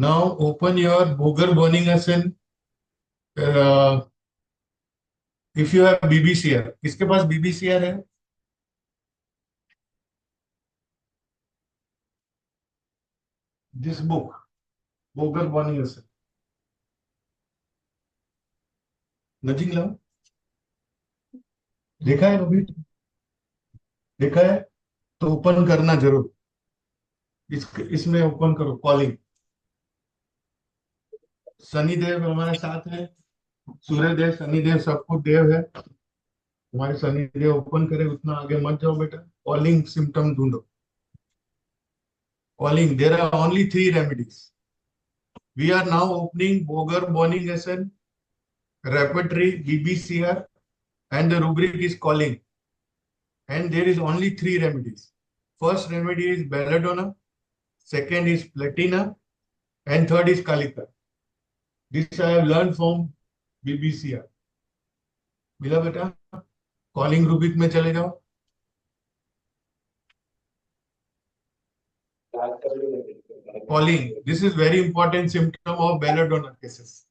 Now open your Boger burning acid. Uh, if you have BBCR, किसके पास BBCR है? This book, Boger burning acid. नजीक लाओ. देखा है अभी? देखा है? तो ओपन करना जरूर. इसमें ओपन करो. कॉलिंग. शनि देव हमारे साथ है. सूर्य देव, शनि देव, सब कुछ देव है. हमारे शनि देव ओपन करे उतना आगे मत जाओ बेटा. कॉलिंग सिम्टम ढूंढो. Calling. There are only 3 remedies. We are now opening Boger Boenninghausen, repertory, BBCR, and the rubric is calling. And there is only 3 remedies. First remedy is belladonna, second is platina, and third is kalika. This I have learned from BBCR. मिला बेटा? Calling Rubik में चले जाओ. Calling. This is very important symptom of belladonna cases.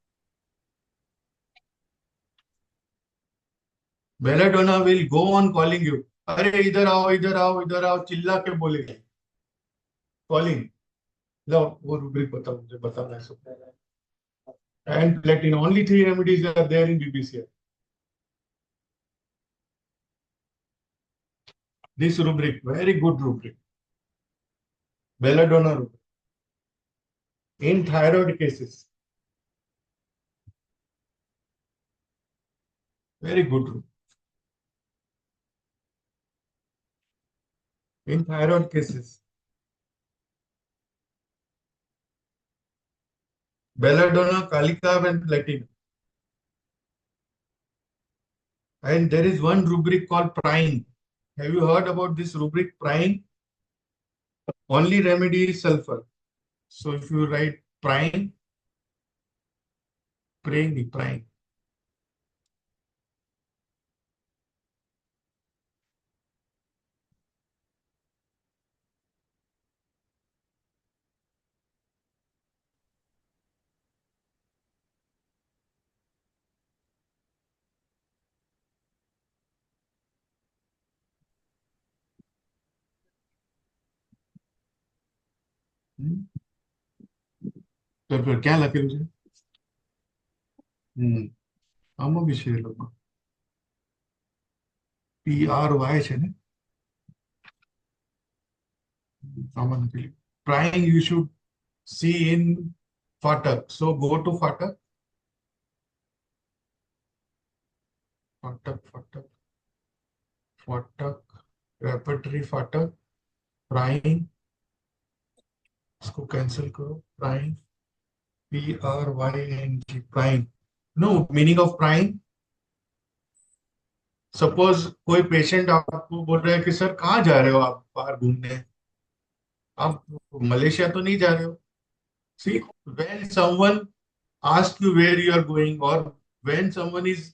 Belladonna will go on calling you. अरे इधर आओ, इधर आओ, इधर आओ, चिल्ला के बोलेगी. Calling. लो वो रूब्रिक बताओ, मुझे बताना है सब. And platinum. Only 3 remedies are there in BBCR. This rubric, very good rubric. Belladonna rubric. In thyroid cases. Very good rubric. In thyroid cases. Belladonna, Kalika, and platinum. And there is one rubric called prying. Have you heard about this rubric, prying? Only remedy is sulfur. So if you write prying, prying. तो फिर क्या लगे मुझे? આમાં બી છે એ લોકો. PRY છે ને? આમાં નથી. Prying you should see in Fatak. So go to Fatak. Fatak. Repertory Fatak. Prying. इसको कैंसिल करो. Prying. PRYNG. Prying. No, meaning of prying. Suppose कोई पेशेंट आपको बोल रहा है कि सर कहाँ जा रहे हो आप बाहर घूमने? आप मलेशिया तो नहीं जा रहे हो? See, when someone ask you where you are going, और when someone is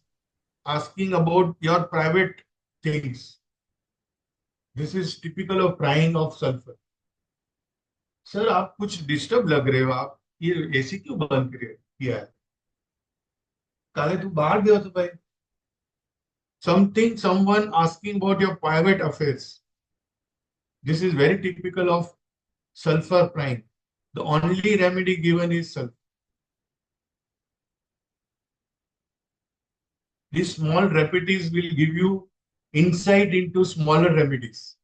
asking about your private things, this is typical of prying of sulphur. Sir आप कुछ डिस्टर्ब लग रहे हो, आप ये एसी क्यों बंद किया है? काले तू बाहर गए हो तो भाई. Someone asking about your private affairs. This is very typical of sulfur prying. The only remedy given is sulfur. These small remedies will give you insight into smaller remedies.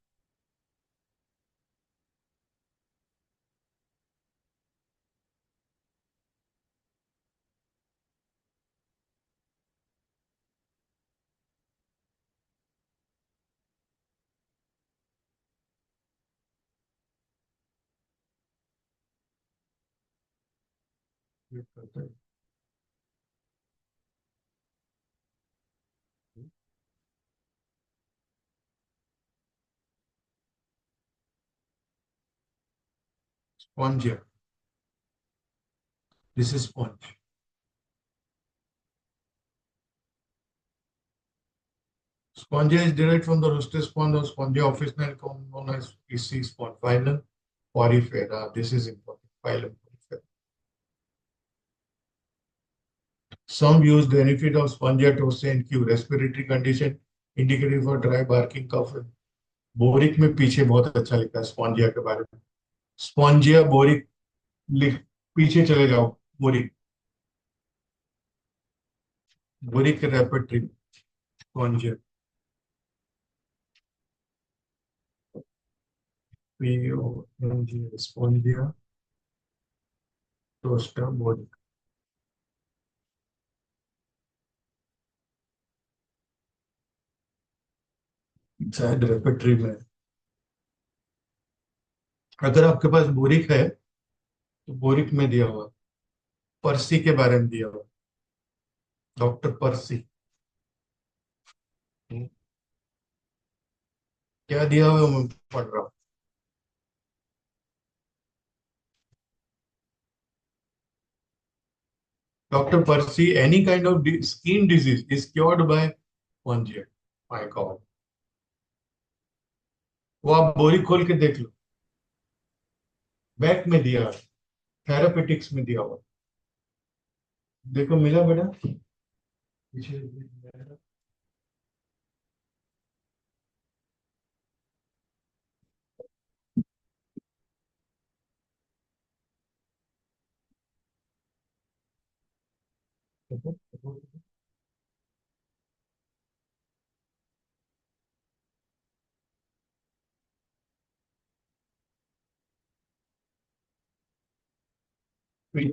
Sponge here. This is sponge. Spongia is derived from the roasted sponge or Spongia officinale, known as EC sponge. Phylum Porifera. This is important. Phylum Porifera. Some use the benefit of spongia toast and cure respiratory condition indicated for dry barking cough. Boric में पीछे बहुत अच्छा लिखा है Spongia के बारे में। Spongia boric लिख, पीछे चले जाओ। Boric, boric repertory, Spongia, Spongia टोस्टा boric, शायद रेपेट्री में है। अगर आपके पास बोरिक है तो बोरिक में दिया हुआ, पर्सी के बारे में दिया हुआ, डॉक्टर पर्सी। क्या दिया हुआ है, मैं पढ़ रहा हूँ। Doctor pursed, any kind of skin disease is cured by Spongia. My God, वो आप बोरिक खोल के देख लो, बैक में दिया, थेरापेटिक्स में दिया हुआ। देखो मिला बेटा, पीछे।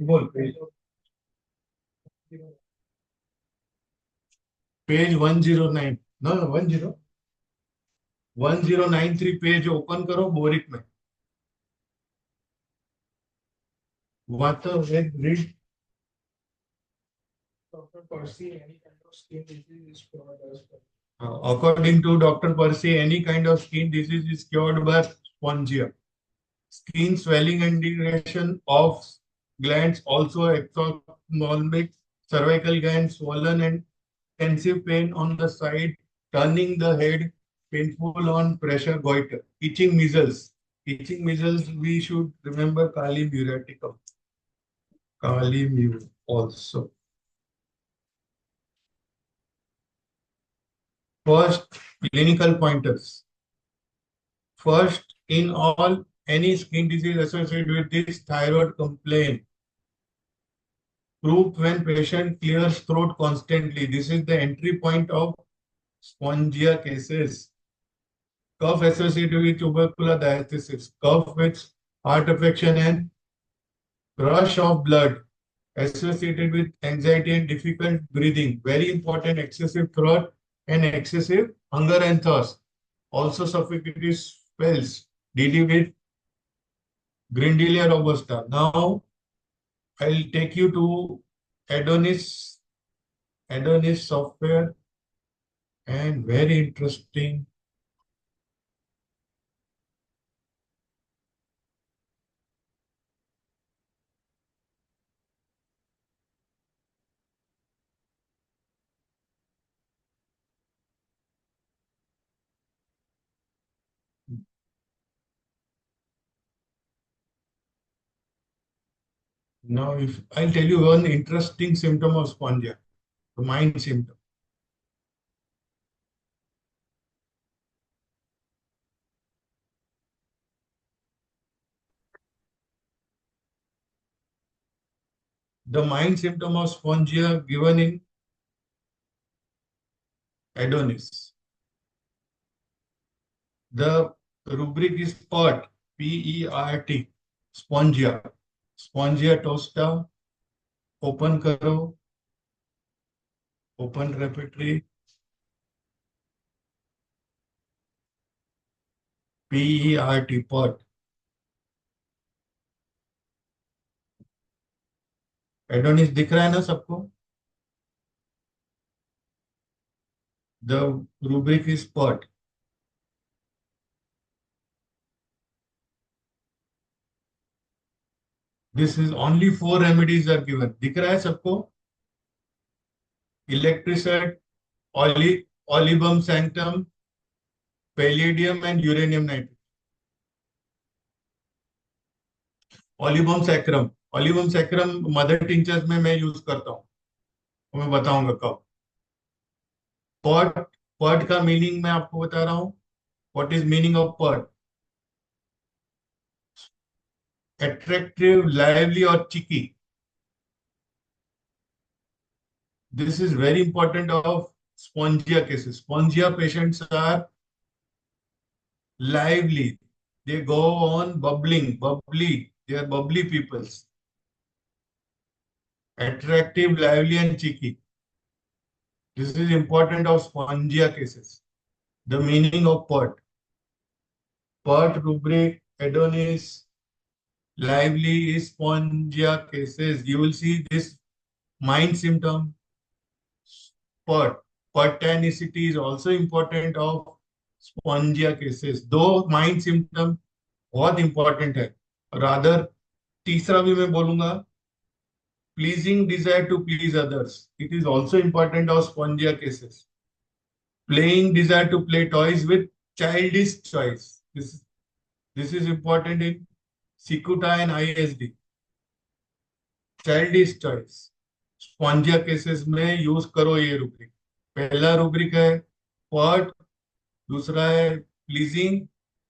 बोल पेज, पेज 109, ना 1093 पेज ओपन करो बोरिक में। वहां तो read. Dr. Percy, any kind of skin disease is cured as well. According to Dr. Percy, any kind of skin disease is cured by spongia. Skin swelling and degeneration of glands, also ophthalmic, cervical gland swollen and intensive pain on the side, turning the head, painful on pressure, goiter, itching measles. Itching measles, we should remember Kali muriaticum. Kali mu also. First, clinical pointers. First, in all, any skin disease associated with this thyroid complaint. Proof when patient clears throat constantly. This is the entry point of spongia cases. Cough associated with tubercular diathesis. Cough with heart affection and rush of blood associated with anxiety and difficult breathing. Very important, excessive throat and excessive hunger and thirst. Also suffocating spells. DD with Grindelia robusta. Now I'll take you to Adonis, Adonis software, and very interesting. Now, if I'll tell you one interesting symptom of spongia, the mind symptom. The mind symptom of spongia given in Adonis. The rubric is PERT, PERT, spongia. Spongia tosta, open karo, open repertory, PERT, PERT. Adonis दिख रहा है ना सबको? The rubric is PERT. This is only 4 remedies are given. दिख रहा है सबको? Electricet, Olivum sanctum, Palladium and uranium nitrate. Olivum sacrum, Olivum sacrum mother tinctures में मैं यूज करता हूँ। मैं बताऊंगा कब। पर्ट, पर्ट का मीनिंग मैं आपको बता रहा हूँ। What is meaning of pert? Attractive, lively और cheeky. This is very important of spongia cases. Spongia patients are lively. They go on bubbling, bubbly. They are bubbly peoples. Attractive, lively, and cheeky. This is important of spongia cases. The meaning of PERT. PERT rubric, Adonis, lively is spongia cases. You will see this mind symptom. PERT. Pertanicity is also important of spongia cases. दो mind symptom बहुत important है। Rather तीसरा भी मैं बोलूंगा, pleasing desire to please others, it is also important of Spongia cases. Playing desire to play toys with childish choice, this is important in Cicuta and ISD. Childish choice Spongia cases में use करो ये rubric. पहला rubric है PERT, दूसरा है pleasing,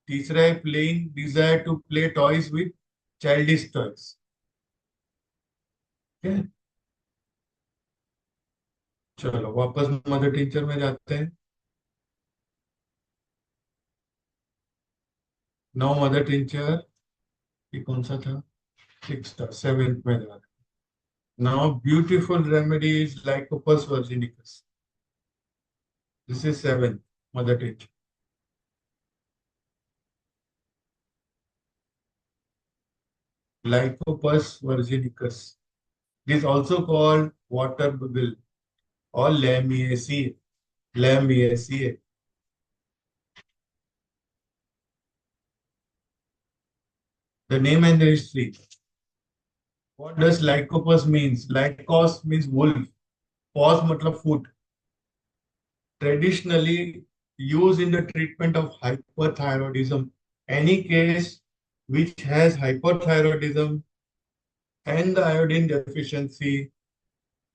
तीसरा है playing desire to play toys with childish toys. चलो वापस मदर टीचर में जाते हैं। नाउ मदर टीचर, ये कौन सा था? सिक्स था, सेवेंथ में जा। Now beautiful remedy is Lycopus virginicus. This is seventh mother teacher. Lycopus virginicus is also called water bubble or lamiaceae. Lamiaceae. The name and the history. What does lycopus means? Lycos means wolf. Pos matlab foot. Traditionally used in the treatment of hyperthyroidism. Any case which has hyperthyroidism and the iodine deficiency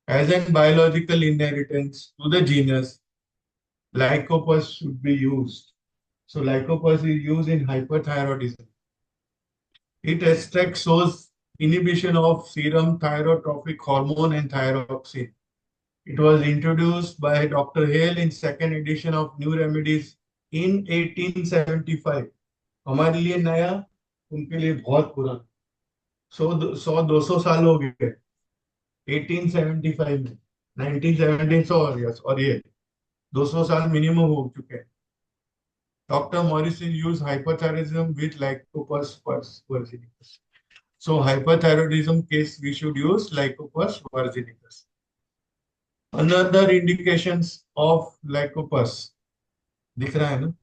as a biological inheritance to the genus, Lycopus should be used. So Lycopus is used in hyperthyroidism. It extracts shows inhibition of serum thyrotrophic hormone and thyroxine. It was introduced by Dr. Hale in second edition of New Remedies in 1875. हमारे लिए नया, उनके लिए बहुत पुराना। 100-200 साल हो गए 1875 में। 1917 और ये 200 साल मिनिमम हो चुके हैं। Doctor Morrison use hypothyroidism with Lycopus virginicus. So hyperthyroidism case we should use Lycopus virginicus. Another indications of Lycopus दिख रहा है ना?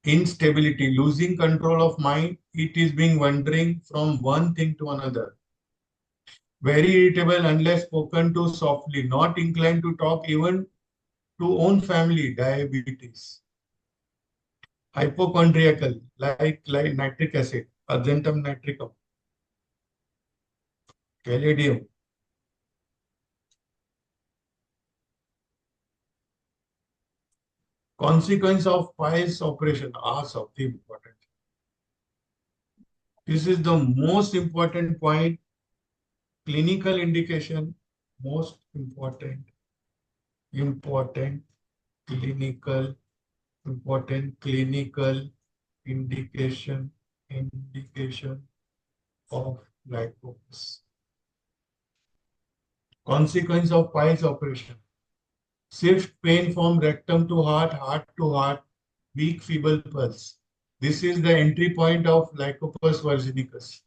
Instability, losing control of mind. It is being wandering from one thing to another. Very irritable unless spoken to softly. Not inclined to talk even to own family. Diabetes. Hypochondriacal, like nitric acid, argentum nitricum, caladium. Consequence of piles operation are something important. This is the most important point. Clinical indication, most important clinical, important clinical indication of lipopus. Consequence of piles operation. Shift pain from rectum to heart, heart to heart, weak feeble pulse. This is the entry point of Lycopus virginicus.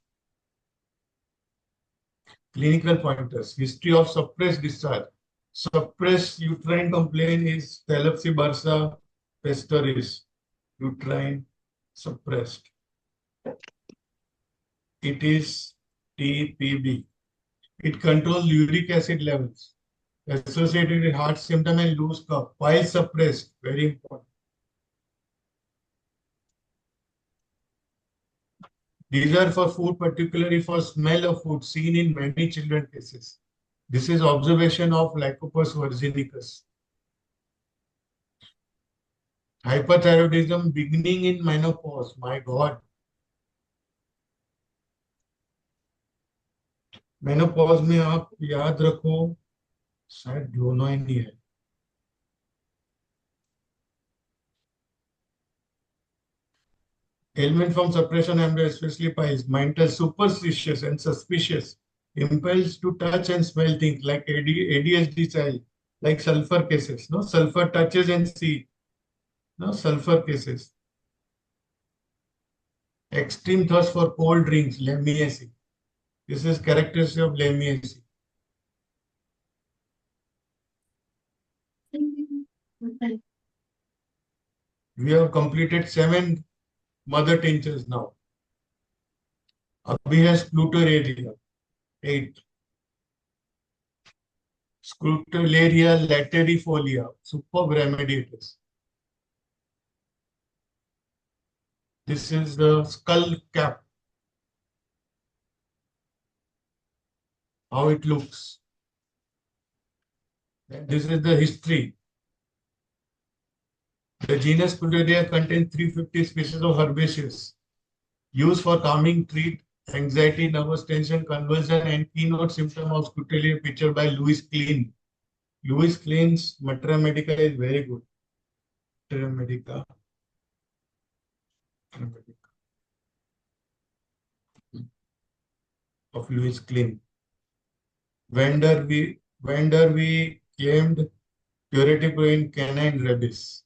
Clinical pointers. History of suppressed discharge. Suppressed uterine complaint is Thalassi bursa pectoris. Uterine suppressed. It is TPB. It controls uric acid levels associated with heart symptom and loose cough. While suppressed, very important. Desire for food, particularly for smell of food, seen in many children cases. This is observation of Lycopus virginicus. Hyperthyroidism beginning in menopause. My God, menopause में आप याद रखो शायद दोनों ही नहीं है. Ailment from suppression and especially piles, mental superstitious and suspicious, impulse to touch and smell things like ADHD child, like sulfur cases. No sulfur touches and see. No sulfur cases. Extreme thirst for cold drinks, lemiacy. This is characteristic of lemiacy. We have completed 7 mother tinctures now. Abhi has Scuteraria, 8. Scuteraria laterifolia, superb remediators. This is the skull cap, how it looks. And this is the history. The genus Scuteraria contains 350 species of herbaceous, used for calming, treat anxiety, nervous tension, convulsion, and keynote symptom of Scuteraria pictured by Louis Klein. Louis Klein's Materia Medica is very good. Materia Medica. Of Louis Klein. Vanderwee claimed curative in canine rabies.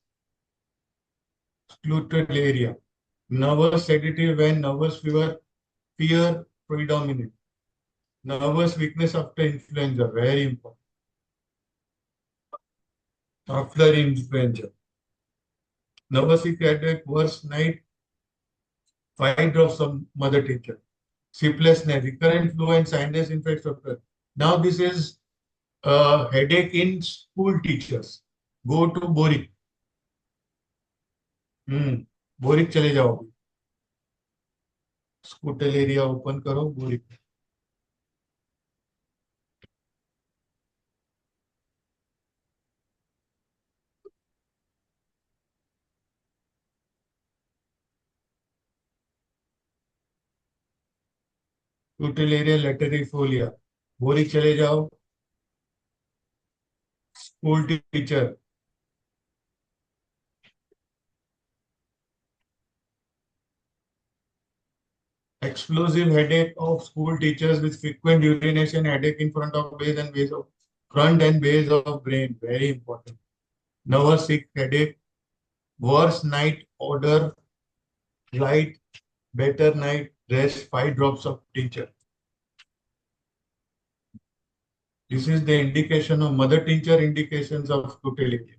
Scuteraria. Nervous sedative when nervous fear predominant. Nervous weakness after influenza, very important. After influenza. Nervous headache, worst night, 5 drops of mother tincture. Sleeplessness, recurrent flu and sinus infection occur. Now this is a headache in school teachers. Go to Boric. Boric चले जाओ. स्कूटल area open करो boric. स्कूटल area लेटरिफोलिया. Boric चले जाओ. School teacher. Explosive headache of school teachers with frequent urination, headache in front of base and base of front and base of brain. Very important. Nervous sick headache. Worse night order. Light. Better night rest. 5 drops of tincture. This is the indication of mother tincture indications of scutellity.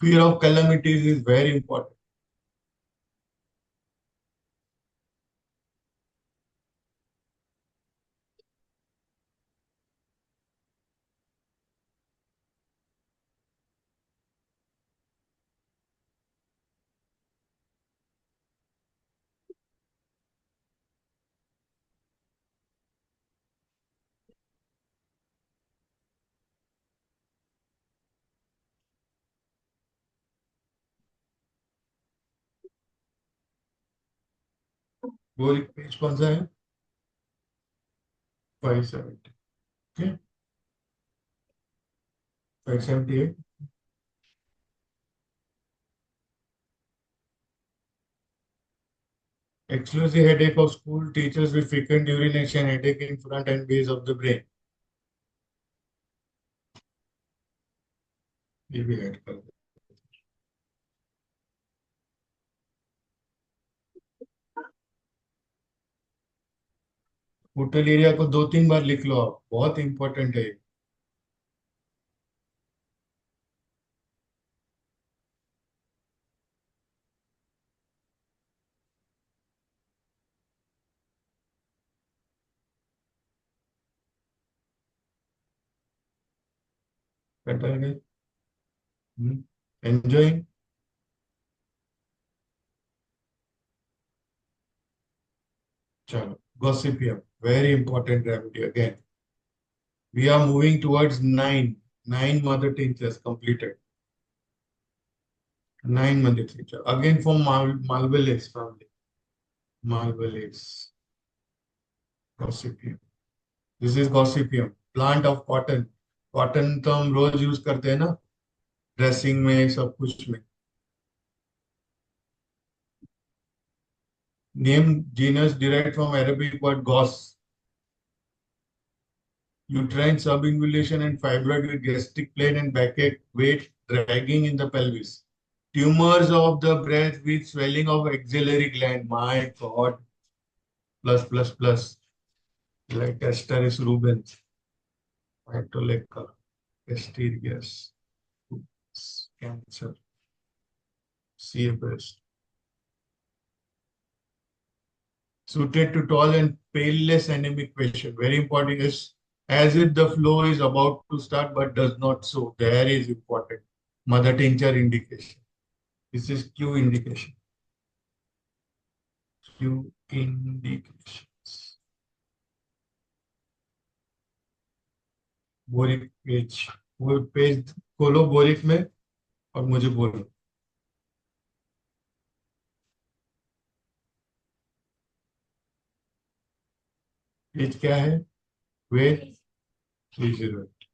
Fear of calamities is very important. वो एक page कौन सा है? 570. Okay, 578. Exclusive headache of school teachers with frequent urination, headache in front and base of the brain. ये भी add कर दो. Hotel area को 2-3 बार लिख लो आप, बहुत इंपॉर्टेंट है. बेटर है. एंजॉइंग. चलो, Gossypium, very important remedy again. We are moving towards nine mother tinctures completed. Nine mother tincture. Again from Malvalis family. Malvalis. Gossypium. This is Gossypium. Plant of cotton. Cotton तो हम रोज use करते हैं ना, dressing में, सब कुछ में. Name genus derived from Arabic word gos. Uterine subinvolution and fibroid with gastric plain and backache, weight dragging in the pelvis. Tumors of the breast with swelling of axillary gland. My God. Plus, plus, plus. Like Asteris rubens. Phytoleca. Asterias. Cancer. Sea breast. Suited to tall and paleless anemic patient. Very important is as if the flow is about to start but does not so. There is important. Mother tincture indication. This is Q indication. Q indications. Boric page, वो page खोलो boric में और मुझे बोलो. Page क्या है? Wait 308.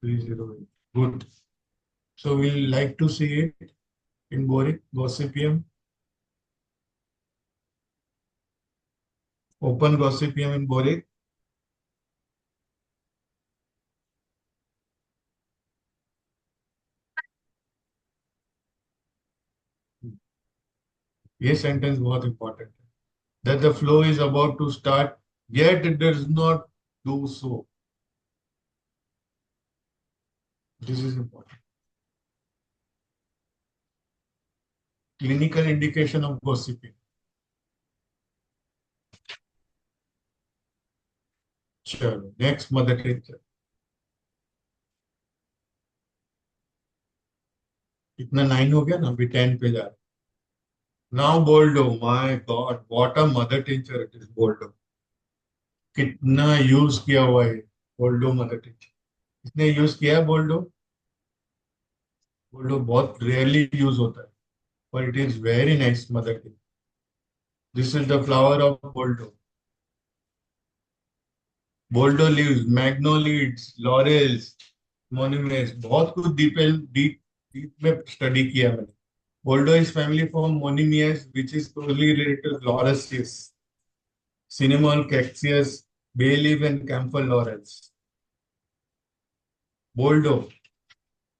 308. Good. So we'll like to see it in boric, gossypium. Open gossypium in boric. ये sentence बहुत important है. That the flow is about to start, yet it does not do so. This is important. Clinical indication of gossiping. चलो, next mother teacher. इतना 9 हो गया ना, अभी 10 पे जा रहे. Now Boldo, my God, what a mother teacher it is. Boldo कितना यूज किया हुआ है. बोल्डो मदर टीचर इसने यूज किया है. बोल्डो, बोल्डो बहुत रेयरली यूज होता है, but it is very nice mother teacher. This is the flower of boldo. Boldo leaves, magnoliids, laurels, Monimiaceae, बहुत कुछ डीप डीप डीप में स्टडी किया मैंने. Boldo is family from Monimiaceae which is closely related to Lauraceae, cinnamon, cactus, bay leaf and camphor laurels. Boldo,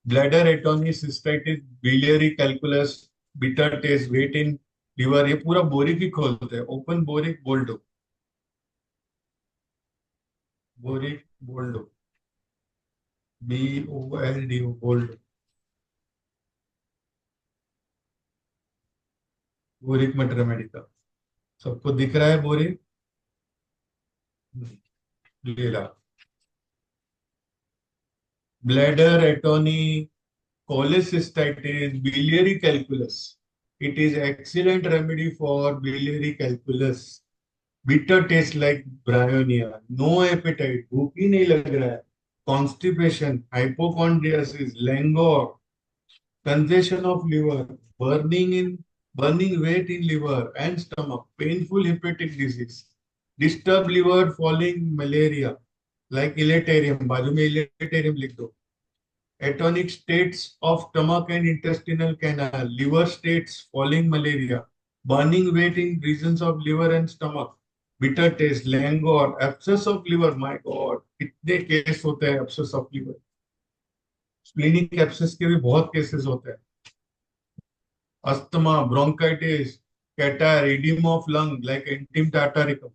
bladder atony, cystitis, biliary calculus, bitter taste, weight in liver, ये पूरा Boericke ही खोलते हैं. Open Boericke boldo. Boericke boldo. BOLDO boldo. Boericke materia medica. सबको दिख रहा है Boericke? लीला. Bladder atony, cholecystitis, biliary calculus. It is excellent remedy for biliary calculus. Bitter taste like bryonia. No appetite. भूख ही नहीं लग रहा है. Constipation, hypochondriasis, languor, congestion of liver, burning weight in liver and stomach, painful hepatic disease, disturbed liver, falling malaria, like elaterium. बाजू में elaterium लिख दो. Atonic states of stomach and intestinal canal, liver states, falling malaria, burning weight in regions of liver and stomach, bitter taste, languor, abscess of liver. My God, कितने case होते हैं abscess of liver. Splenic abscess के भी बहुत cases होते हैं. Asthma, bronchitis, catarrh, edema of lung like intim tartaricum.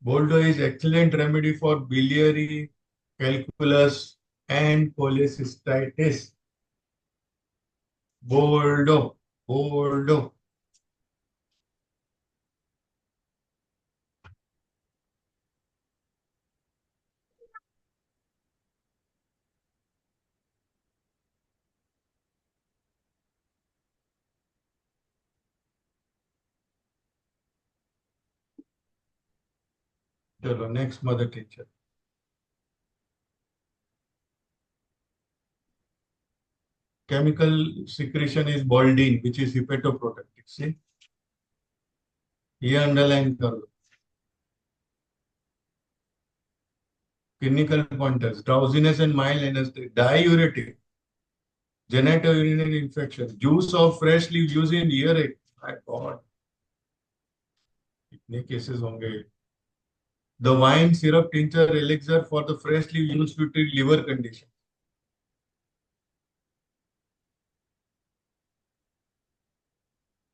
Boldo is excellent remedy for biliary calculus and cholecystitis. Boldo, Boldo. चलो next mother teacher. Chemical secretion is Baldine, which is hepatoprotective. See, ये underline कर लो. Clinical pointers: drowsiness and mild anesthesia, diuretic, genitourinary infection, juice of fresh leaf used in earache. My God, कितने cases होंगे. The wine syrup tincture elixir for the fresh leaf used to treat liver condition.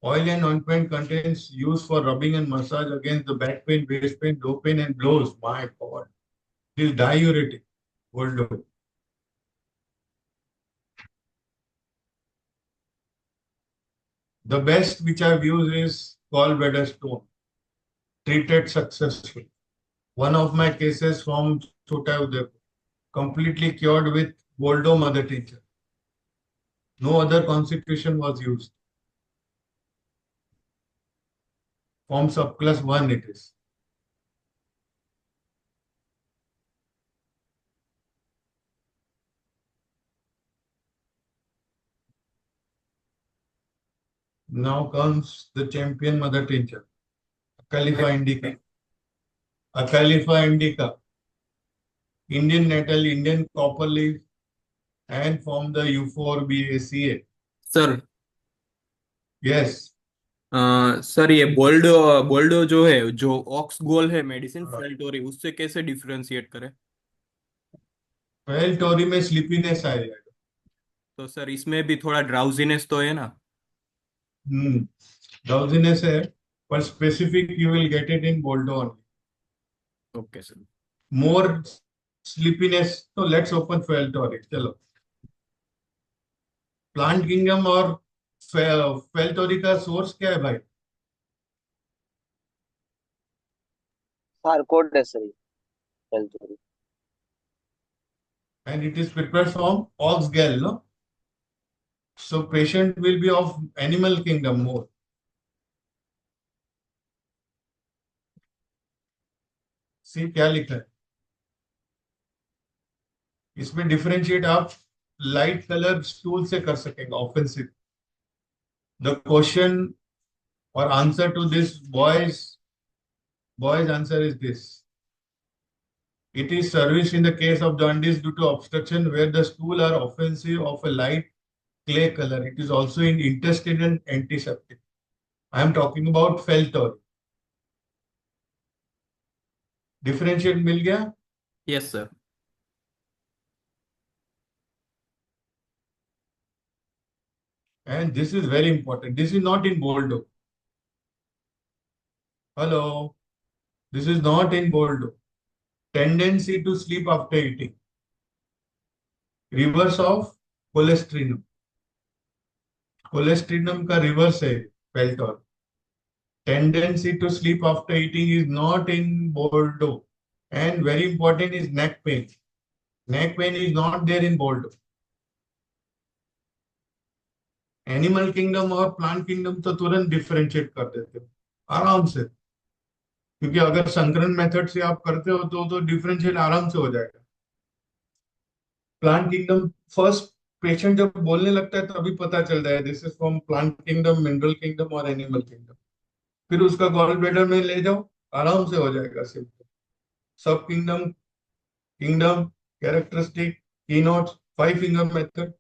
Oil and ointment contains used for rubbing and massage against the back pain, waist pain, low pain, and blows. My God, this diuretic. Hold on. The best which I've used is gallbladder stone, treated successfully. One of my cases from Chota Udaipur, completely cured with Boldo mother tincture. No other constitution was used. From subclass 1 it is. Now comes the champion mother tincture, Acalypha indica. Acalypha indica, Indian nettle, Indian copper leaf, and from the U4BACA. Sir, Yes. Sir ये बोल्डो बोल्डो जो है, जो aux गोल है medicine फेल्टोरी, उससे कैसे differentiate करें? Well Tori में sleepiness आएगा. तो सर इसमें भी थोड़ा ड्राउजीनेस तो है ना? ड्राउजीनेस है, पर specific you will get it in boldo. Okay sir. More sleepiness, तो लेट्स ओपन फेल्टोरिक. चलो, प्लांट किंगडम और फेल्टोरिक का सोर्स क्या है भाई? सारकोड है सर ये, health. And it is prepared from ox gall, no? So patient will be of animal kingdom more. See क्या लिखा है इसमें. डिफरेंशिएट आप लाइट कलर स्टूल से कर सकेंगे ऑफेंसिव. द क्वेश्चन और answer to this boys answer is this. It is serviced in the case of jaundice due to obstruction where the stool are offensive of a light clay color. It is also in intestinal antiseptic. I am talking about Feltor. Differentiate मिल गया. Yes sir. And this is very important. This is not in Boldo. Hello. This is not in Boldo. Tendency to sleep after eating. Reverse of cholesterol. Cholesterol का reverse है Feltor. Tendency to sleep after eating is not in Boldo. And very important is neck pain. Neck pain is not there in Boldo. Animal kingdom और plant kingdom तो तुरंत differentiate कर देते हो आराम से. क्योंकि अगर संकरण मेथड से आप करते हो तो डिफरेंशिएट आराम से हो जाएगा. प्लांट किंगडम फर्स्ट पेशेंट जब बोलने लगता है तभी पता चल जाए this is from plant kingdom, mineral kingdom और एनिमल किंगडम. फिर उसका गॉल ब्लैडर में ले जाओ, आराम से हो जाएगा सिंपल. सब kingdom, kingdom, characteristic, keynotes, 5 finger method,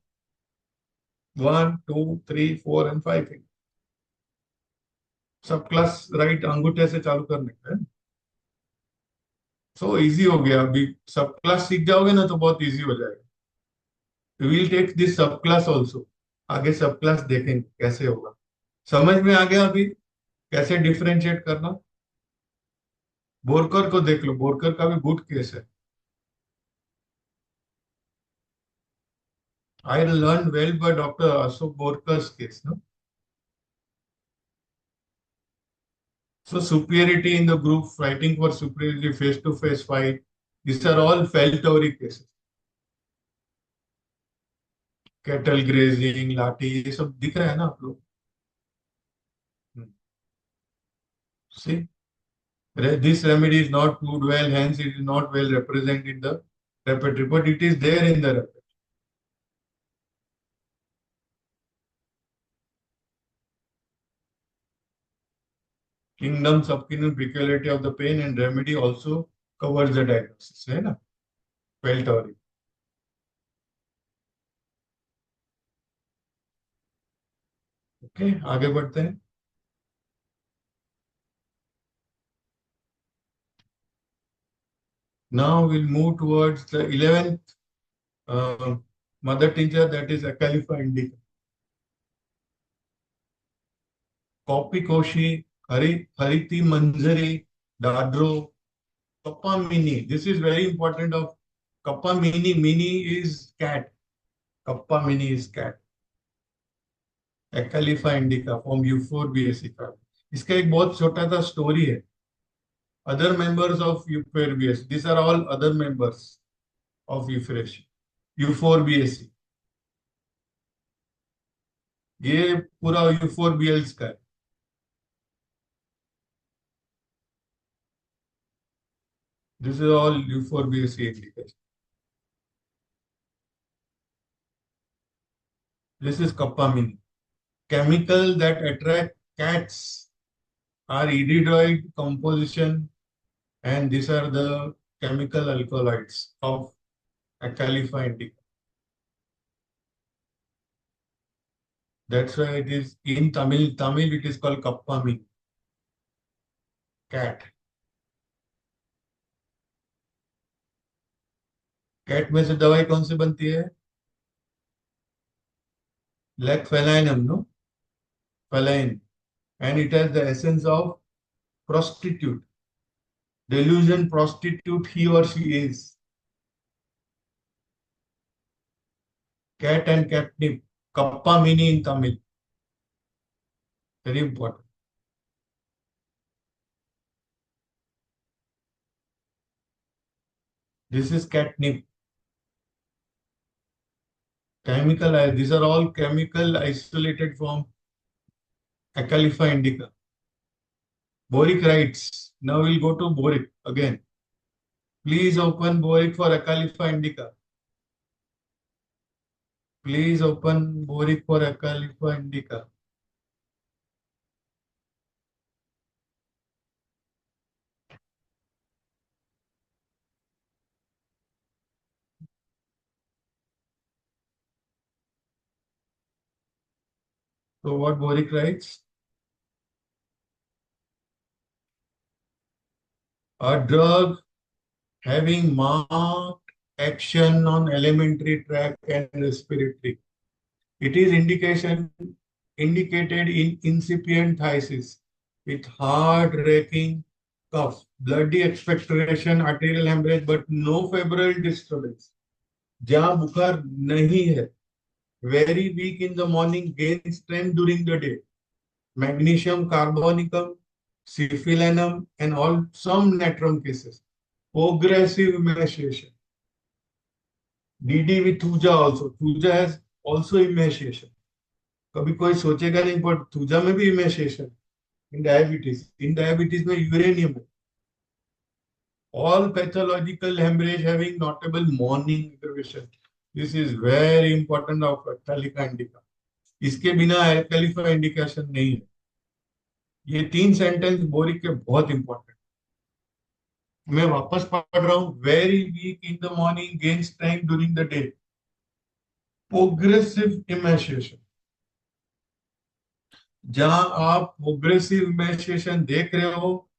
1 2 3 4 and 5 finger. सब क्लास राइट अंगूठे से चालू करने का है. सो इजी हो गया. अभी सब क्लास सीख जाओगे ना तो बहुत इजी हो जाएगा. विल टेक दिस सब क्लास ऑल्सो. आगे सब क्लास देखेंगे कैसे होगा. समझ में आ गया अभी कैसे डिफरेंशिएट करना? बोरकर को देख लो, बोरकर का भी गुड केस है. I learn well by doctor Ashok Borkar case, no? So superiority in the group, fighting for superiority, face-to-face fight, these are all Feltori cases. Cattle grazing, लाठी, ये सब दिख रहा है ना आप लोग? सी This remedy is not proved well, hence it is not well represented in the repertory, but it is there in the repertory. Kingdom, subkingdom, peculiarity of the pain and remedy also covers the diagnosis, है ना? Well theory. Okay, आगे बढ़ते हैं. Now we'll move towards the 11th mother tincture, that is Acalypha indica. Copy Koshi, Hariti Manjari, Dadro, Kappa Mini. This is very important of Kappa Mini. Mini is cat. Kappa Mini is cat. Acalypha indica from Euphorbiaceae family. इसका एक बहुत छोटा सा story है. Other members of Euphorbiaceae. These are all other members of Euphorbiaceae. ये पूरा यूफोरबियल्स का है. This is all Euphorbiaceae indication. This is Kappa Mini. Chemical that attract cats are iridoid composition, and these are the chemical alkaloids of Acalypha indica. That's why it is in Tamil. Tamil it is called Kappa Mini. Cat. Cat में से दवाई कौन सी बनती है? Lacphalanum, no? Phaline. And it has the essence of prostitute. Delusion prostitute he or she is. Cat and catnip. Kappa Mini in Tamil. Very important. This is catnip. Chemical, these are all chemical isolated from Acalypha indica. Boric writes, now we'll go to Boric again. Please open Boric for Acalypha indica. Please open Boric for Acalypha indica. So what Boric writes? A drug having marked action on alimentary tract and respiratory. It is indicated in incipient phthisis with heart-racking cough, bloody expectoration, arterial hemorrhage, but no febrile disturbance. जहाँ बुखार नहीं है, very weak in the morning, gain strength during the day. Magnesium carbonicum, syphilinum, and all some natrum cases. Progressive emaciation. DD with thuja also. Thuja has also emaciation. कभी कोई सोचेगा नहीं पर thuja में भी emaciation. In diabetes में uranium है. All pathological hemorrhage having notable morning aggravation. This is very important of Acalypha indica. इसके बिना Acalypha indication नहीं है. ये 3 सेंटेंस बोरिक के बहुत इंपॉर्टेंट. मैं वापस पढ़ रहा हूँ. Very weak in the morning, gain strength during the day, progressive emaciation. जहां आप प्रोग्रेसिव इमेशिएशन देख रहे हो,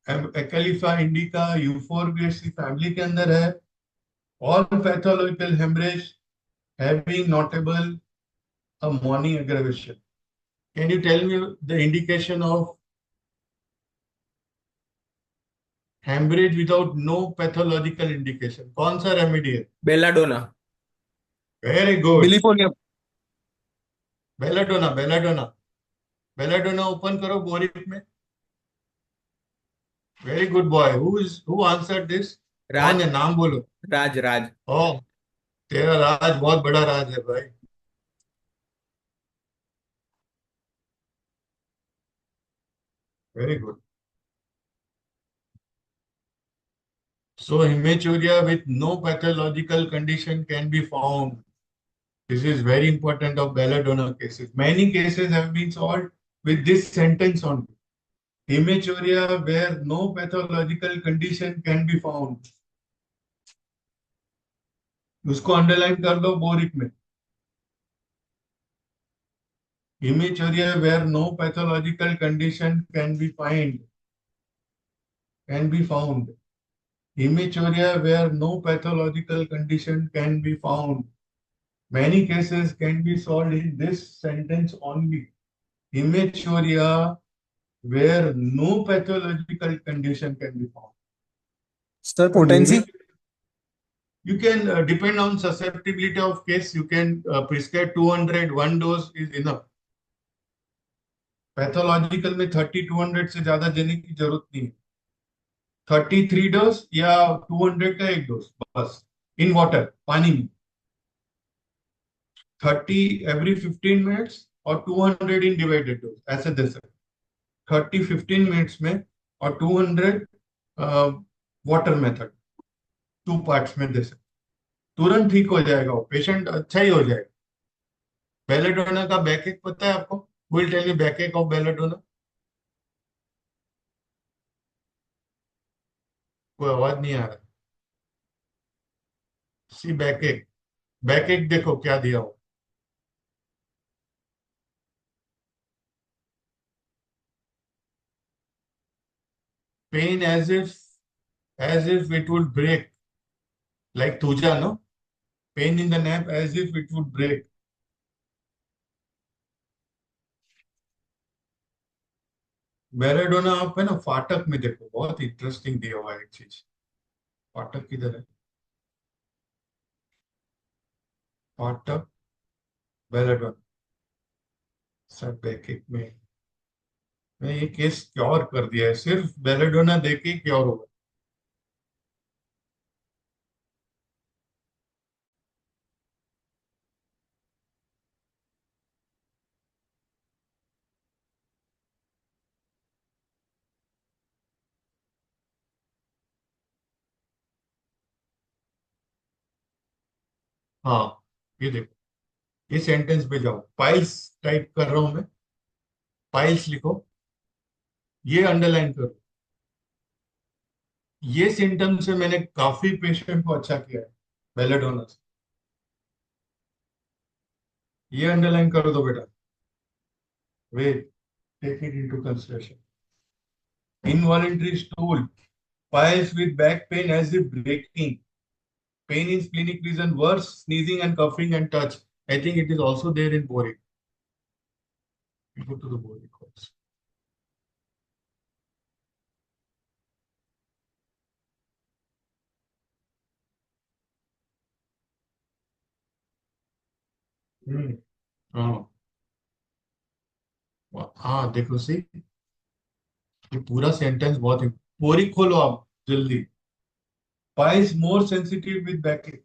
Acalypha indica यूफोरबिएसी फैमिली के अंदर है. All pathological hemorrhage having notable a morning aggravation. Can you tell me the indication of hemorrhage without no pathological indication? कौन सा रेमेडी है? बेलाडोना. Very good. बिलिफोलियम. बेलाडोना. बेलाडोना. बेलाडोना ओपन करो Boericke में. Very good boy. Who answered this? कौन राज. है? नाम बोलो. राज. राज. ओ, तेरा राज बहुत बड़ा राज है भाई. Very good. So hematuria with no pathological condition can be found. This is very important of belladonna cases. Many cases have been solved with this sentence only. Hematuria where no pathological condition can be found. उसको underline कर दो boric में. Hematuria where no pathological condition can be found. Hematuria where no pathological condition can be found. Many cases can be solved in this sentence only. Hematuria where no pathological condition can be found. Sir potency You can depend on susceptibility of case. You can prescribe 200. One dose is enough. Pathological में 30-200 से ज्यादा देने की जरूरत नहीं है. 33 dose या 200 का एक डोज बस इन वाटर पानी में. 30 एवरी 15 मिनट्स और 200 इन डिवाइडेड डोज ऐसे दे सकते. 30 15 मिनट्स में और 200 वाटर मेथड 2 पार्ट्स में दे सकते. तुरंत ठीक हो जाएगा वो पेशेंट, अच्छा ही हो जाएगा. बेलेडोना का बैकएक पता है आपको? Will tell you backache of belladonna. कोई आवाज नहीं आ रहा. सी बैकएक. बैकएक देखो क्या दिया हो. Pain as if it would break, like thuja, no? Pain in the neck as if it would break. Belladonna आप है ना फाटक में देखो, बहुत इंटरेस्टिंग दिया हुआ है एक चीज. फाटक किधर है? फाटक बेलेडोना सब बैकएक में. मैं ये केस क्योर कर दिया है, सिर्फ बेलेडोना देके क्योर होगा. हाँ ये देखो, ये सेंटेंस पे जाओ. पाइल्स टाइप कर रहा हूं मैं. पाइल्स लिखो, ये अंडरलाइन करो. ये सिम्टम से मैंने काफी पेशेंट को अच्छा किया है बेलेडोना से. ये अंडरलाइन कर दो बेटा. Wait, take it into consideration. Involuntary stool, piles with back pain as if breaking, pain in splenic region, worse, sneezing and coughing and touch. I think it is also there in Boric. We go to the Boric also. हाँ हाँ देखो सी, ये पूरा sentence बहुत. Boric खोलो आप जल्दी. Piles more sensitive with backache.